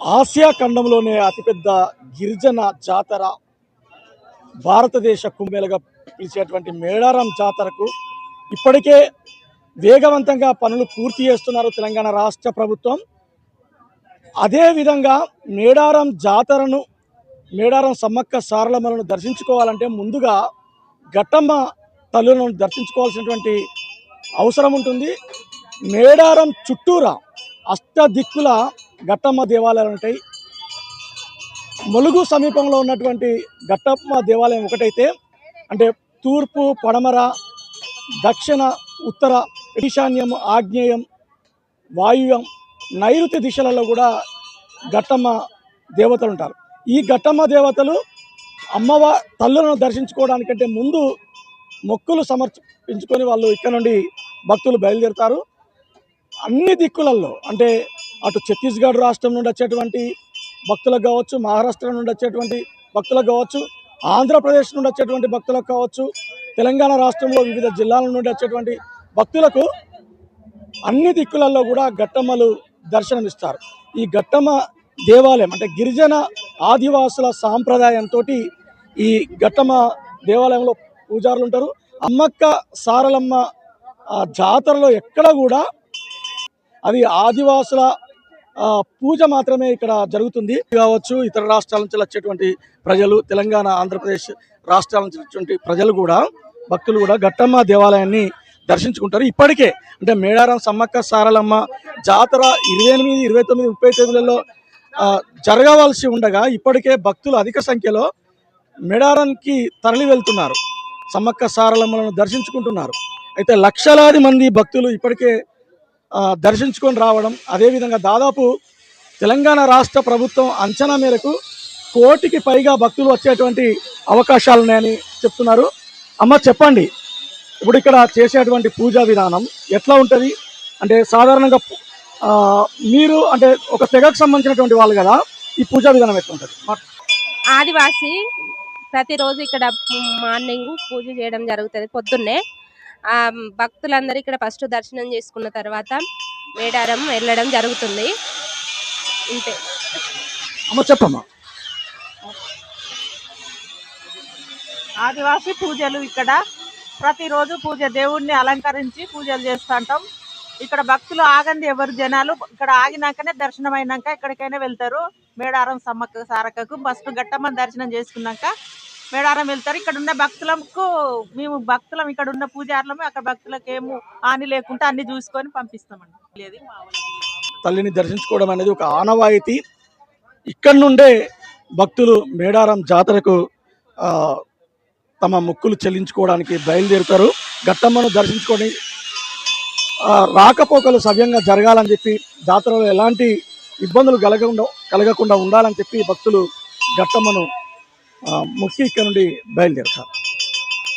Asia ఖండంలోనే అతిపెద్ద గిరిజన జాతర భారతదేశ కుంభమేళగా పిలిచేటువంటి మేడారం జాతరకు ఇప్పటికే వేగవంతంగా పనులు పూర్తి చేస్తున్నారు తెలంగాణ రాష్ట్ర ప్రభుత్వం. అదేవిధంగా మేడారం జాతరను మేడారం సమ్మక్క సారలమ్మలను దర్శించుకోవాలంటే ముందుగా ఘట్టమ్మ తల్లులను దర్శించుకోవాల్సినటువంటి అవసరం ఉంటుంది. మేడారం చుట్టూరా అష్టదిక్కుల ఘట్టమ్మ దేవాలయాలు ఉంటాయి. ములుగు సమీపంలో ఉన్నటువంటి ఘట్టమ్మ దేవాలయం ఒకటైతే, అంటే తూర్పు, పడమర, దక్షిణ, ఉత్తర, ఈశాన్యం, ఆగ్నేయం, వాయువ్యం, నైరుతి దిశలలో కూడా ఘట్టమ్మ దేవతలు ఉంటారు. ఈ ఘట్టమ్మ దేవతలు తల్లులను దర్శించుకోవడానికంటే ముందు మొక్కులు సమర్పించుకొని వాళ్ళు ఇక్కడ నుండి భక్తులు బయలుదేరుతారు. అన్ని దిక్కులలో, అంటే అటు ఛత్తీస్గఢ్ రాష్ట్రం నుండి వచ్చేటువంటి భక్తులకు కావచ్చు, మహారాష్ట్ర నుండి వచ్చేటువంటి భక్తులకు కావచ్చు, ఆంధ్రప్రదేశ్ నుండి వచ్చేటువంటి భక్తులకు కావచ్చు, తెలంగాణ రాష్ట్రంలో వివిధ జిల్లాల నుండి వచ్చేటువంటి భక్తులకు అన్ని దిక్కులలో కూడా ఘట్టమ్మలు దర్శనమిస్తారు. ఈ ఘట్టమ్మ దేవాలయం అంటే గిరిజన ఆదివాసుల సాంప్రదాయంతో ఈ ఘట్టమ్మ దేవాలయంలో పూజారులు ఉంటారు. అమ్మక్క సారలమ్మ జాతరలో ఎక్కడ కూడా అది ఆదివాసుల పూజ మాత్రమే ఇక్కడ జరుగుతుంది కావచ్చు. ఇతర రాష్ట్రాల నుంచి వచ్చేటువంటి ప్రజలు, తెలంగాణ, ఆంధ్రప్రదేశ్ రాష్ట్రాల నుంచి వచ్చేటువంటి ప్రజలు కూడా, భక్తులు కూడా ఘట్టమ్మ దేవాలయాన్ని దర్శించుకుంటారు. ఇప్పటికే అంటే మేడారం సమ్మక్క సారలమ్మ జాతర 28, 29, 30 తేదీలలో జరగవలసి ఉండగా ఇప్పటికే భక్తులు అధిక సంఖ్యలో మేడారానికి తరలి వెళ్తున్నారు, సమ్మక్క సారలమ్మలను దర్శించుకుంటున్నారు. అయితే లక్షలాది మంది భక్తులు ఇప్పటికే దర్శించుకొని రావడం, అదేవిధంగా దాదాపు తెలంగాణ రాష్ట్ర ప్రభుత్వం అంచనా మేరకు 1 కోటికి పైగా భక్తులు వచ్చేటువంటి అవకాశాలు ఉన్నాయని చెప్తున్నారు. అమ్మ చెప్పండి, ఇప్పుడు ఇక్కడ చేసేటువంటి పూజా విధానం ఎట్లా ఉంటుంది? అంటే సాధారణంగా మీరు అంటే ఒక తెగకు సంబంధించినటువంటి వాళ్ళు కదా, ఈ పూజా విధానం ఎట్లా ఉంటుంది? ఆదివాసి ప్రతిరోజు ఇక్కడ మార్నింగ్ పూజ చేయడం జరుగుతుంది. పొద్దున్నే భక్తులందరూ ఇక్కడ ఫస్ట్ దర్శనం చేసుకున్న తర్వాత మేడారం వెళ్ళడం జరుగుతుంది. ఇంతే. అమ్మ చెప్పమ్మా. ఆదివాసి పూజలు ఇక్కడ ప్రతిరోజు పూజ, దేవుణ్ణి అలంకరించి పూజలు చేస్తుంటాం. ఇక్కడ భక్తులు ఆగండి, ఎవరు జనాలు ఇక్కడ ఆగినాకనే దర్శనం అయినాక ఎక్కడికైనా వెళ్తారు. మేడారం సమ్మక్క సారక్కకు ఫస్ట్ ఘట్టమ్మని దర్శనం చేసుకున్నాక మేడారం వెళ్తారు. ఇక్కడ ఉన్న భక్తులకు మేము భక్తులం, ఇక్కడ ఉన్న పూజారులము అక్కడ భక్తులకు ఏమో హాని లేకుండా అన్ని చూసుకొని పంపిస్తామండి. తల్లిని దర్శించుకోవడం అనేది ఒక ఆనవాయితీ. ఇక్కడి నుండే భక్తులు మేడారం జాతరకు తమ మొక్కులు చెల్లించుకోవడానికి బయలుదేరుతారు. ఘట్టమ్మను దర్శించుకొని రాకపోకలు సవ్యంగా జరగాలని చెప్పి, జాతరలో ఎలాంటి ఇబ్బందులు కలగకుండా ఉండాలని చెప్పి భక్తులు ఘట్టమ్మను మొక్కి ఇక్కడ నుండి బయలుదేరుతారు.